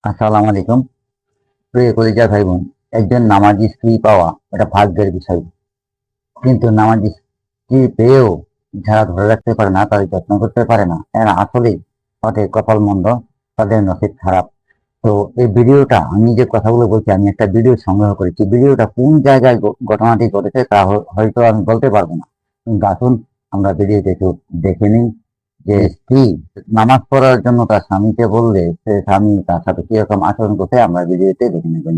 আসসালামু আলাইকুম। প্রিয় কলিজা ভাই বোন, একজন নামাজি স্ত্রী পাওয়া এটা ভাগ্যের বিষয়। কিন্তু নামাজি স্ত্রী পেয়েও যারা ধরে রাখতে পারে না, তাদের যত্ন করতে পারে না, এরা আসলেই তাদের কপাল মন্দ, তাদের নসিব খারাপ। তো এই ভিডিওটা আমি যে কথাগুলো বলছি, আমি একটা ভিডিও সংগ্রহ করেছি। ভিডিওটা কোন জায়গায় ঘটনাটি ঘটেছে তা হয়তো আমি বলতে পারবো না, কিন্তু আসুন আমরা ভিডিওটা একটু দেখে নিই। যে স্ত্রী নামাজ পড়ার জন্য তার স্বামীকে বললে সে স্বামী তার সাথে কিরকম আচরণ করতে আমরা ভিডিওতে দেখে নেবেন।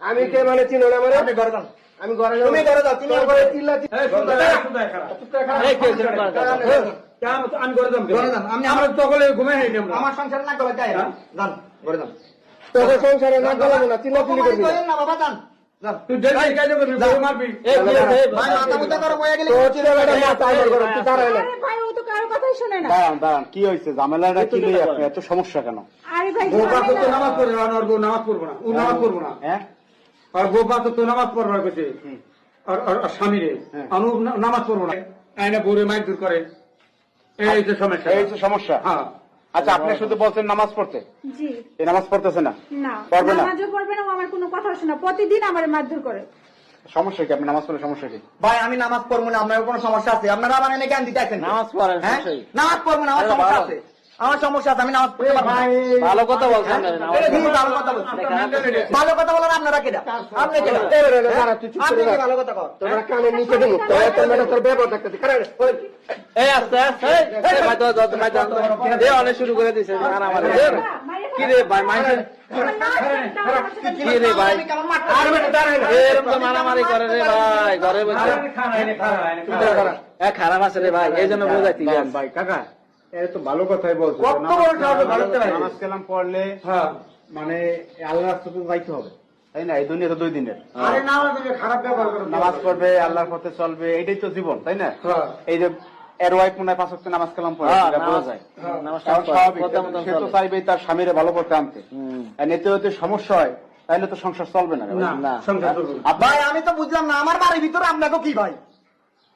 আমি কে মানে চিনো না মানে আমি ঘরে তুমি ঘরে যাও তুমি ঘরে চিল্লাচ্ছি আমি ঘরে যাম আমি আমরা সকলে ঘুমে হেঁটে আমার সংসারে না গলা চাই যান ঘরে যান তোদের সংসারে না গলা না চিল্লাচিল্লি করবি না বাবা যান তুই ডেলি কাজ করবি বউ মারবি ভাই মাথা মুতা করে বইয়া গেলে তো চিল্লাটা মাথা আইবার করো তুই তারা এলে আরে ভাই ও তো কারো কথাই শুনে না। দাঁড়ান কি হয়েছে? ঝামেলাটা কি লই আপনি এত সমস্যা কেন? আরে ভাই বউ পাতো তো নামাজ পড়বে না আর বউ নামাজ পড়বে না ও নামাজ পড়বে না হ্যাঁ আর বউ পাতো তো নামাজ পড়বার কইছে আর স্বামী রে আনু নামাজ পড়বে না আইনা বউরে মাইর দূর করে এই যে সমস্যা এই তো সমস্যা। হ্যাঁ আচ্ছা আপনি শুধু বলছেন নামাজ পড়তে, জি এই নামাজ পড়তেছে না, না পারবে না? নামাজও পড়বে না, ও আমার কোনো কথা শোনে না, প্রতিদিন আমার মারধর করে। সমস্যা কি? আপনি নামাজ পড়লে সমস্যা কি? ভাই আমি নামাজ পড়বো না, আপনার কোনো সমস্যা আছে? আপনারা আমার এনে জ্ঞান দিতে আছেন? নামাজ পড়েন, হ্যাঁ? সমস্যা কি? নামাজ পড়বো না, আমার সমস্যা আছে, আমার সমস্যা আছে, আমি নামাজ পড়তে পারবো না। ভালো কথা বলছেন না, নামাজ কি ভালো কথা বলছেন? ভালো কথা বলেন আপনারা কেডা? আপনি কেডা? আপনি কি ভালো কথা কর? তোমরা কানে নিচে দিন তো এত মেটা তোর ব্যবহার দেখতে কারে এই আস্তে আস্তে এই ভাই তো ভাই দে অনেক শুরু করে দিয়েছে আর আমার কি রে ভাই মাইছে কি রে ভাই আমি কেমন মারতে আর বেটা দাঁড়ায় না এরকম তো মারামারি করে রে ভাই, ঘরে বসে খারাপ আছে রে ভাই, এই জন্য বোঝাইছি ভাই কাকা এর তো ভালো কথাই বলছো কত বড় সাহস ভালো কথা নামাজ কালাম পড়লে হ্যাঁ মানে আল্লাহর রাস্তাতে যাইতে হবে, তাই না? এই দুনিয়া তো 2 দিনের। আরে না তুমি খারাপ ব্যবহার করো নামাজ পড়বে, আল্লাহর পথে চলবে, এটাই তো জীবন, তাই না? হ্যাঁ এই যে এর ওয়াইফ মনে হয় 5 ওয়াক্ত নামাজ কালাম পড়ে, এটা বোঝা যায়। কারণ স্বাভাবিক, সে তো চাইবেই তার স্বামীরে ভালো করতে আনতে, আর এতে যদি সমস্যা হয় তাহলে তো সংসার চলবে না। না সংসার করবো ভাই আমি তো বুঝলাম না, আমার বাড়ির ভিতরে আপনাকে কি ভাই?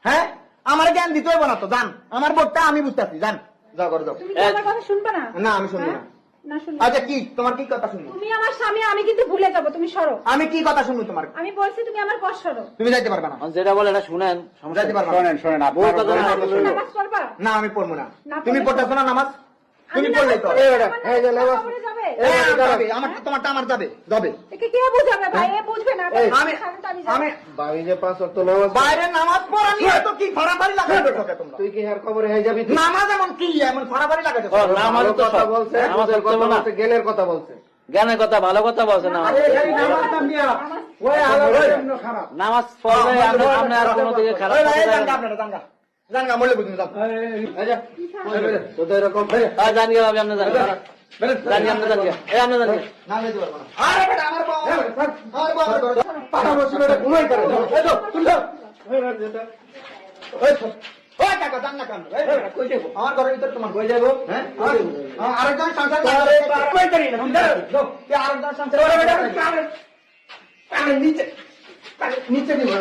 হ্যাঁ আমার জ্ঞান দিতে হইব না তো, জান আমার বোর্ডটা আমি বুঝতেছি, জান যাও করে যাও। তুমি কি আমার কথা শুনবে না? না আমি শুনবো না। না শুনবে। আচ্ছা কি তোমার কি কথা শুনবো? তুমি আমার স্বামী, আমি কিন্তু ভুলে যাব, তুমি সরো। আমি কি কথা শুনবো তোমার? আমি বলছি তুমি আমার পথ সরো। তুমি যাইতে পারবে না, যেটা বলে এটা শুনেন, যাইতে পারবে না। শোনেন আপনার কথা না তুমি নামাজ পড়বা? না আমি পড়বো না। না তুমি পড়লে পড়তেছো না নামাজ? তুমি আমি পড়লে নামাজ তো পড়লে এই বেটা, আমার এই যে নামাজ- কবরে যাবে। যাবে, আমার তোমারটা আমার যাবে যাবে। একে কে বুঝাবে ভাই? এ বুঝবে না। আমি আমি আমি বাড়ি যে 5 ওয়াক্ত নামাজ বাইরে নামাজ পড়া নিয়ে তো কি ফাড়াফাড়ি লাগাইছো তোমরা? তুই কি আর কবরে হয়ে যাবি নামাজ এমন কি এমন ফাড়াফাড়ি লাগাইছো? নামাজ তো কথা সব বলছে নামাজ বুঝের পড়তে কথা না, বলছে জ্ঞানের কথা বলছে জ্ঞানের কথা ভালো কথা বলছে না। আরে এই নামাজ নাম দিয়া ওই আলাদা জন্য খারাপ নামাজ পড়লে আপনি আর কোনো দিকে খারাপ ওই কথা ভাই যাবেন জানগা না। আপনারা জানগা জানগা মরলে বুঝুন যাও। এই যা তোদের এরকম জান গিয়ে ভাবি আপনি জান গিয়ে এই আপনি জান গিয়ে না যেতে পারবো না। আরে বেটা আমার বউ আমার বউ আমার ঘরে পাড়া বসে ঘুমাই করে এই তো তুলো ওই কাকা জান না কেন? এই বেটা কই যাবো? আমার ঘরের ভিতর তোমার কই যাবো? হ্যাঁ আরেকজন সংসার করে কই করি না তুই আরেকজন সংসার করে বেটা নিচে নিচে নিয়ে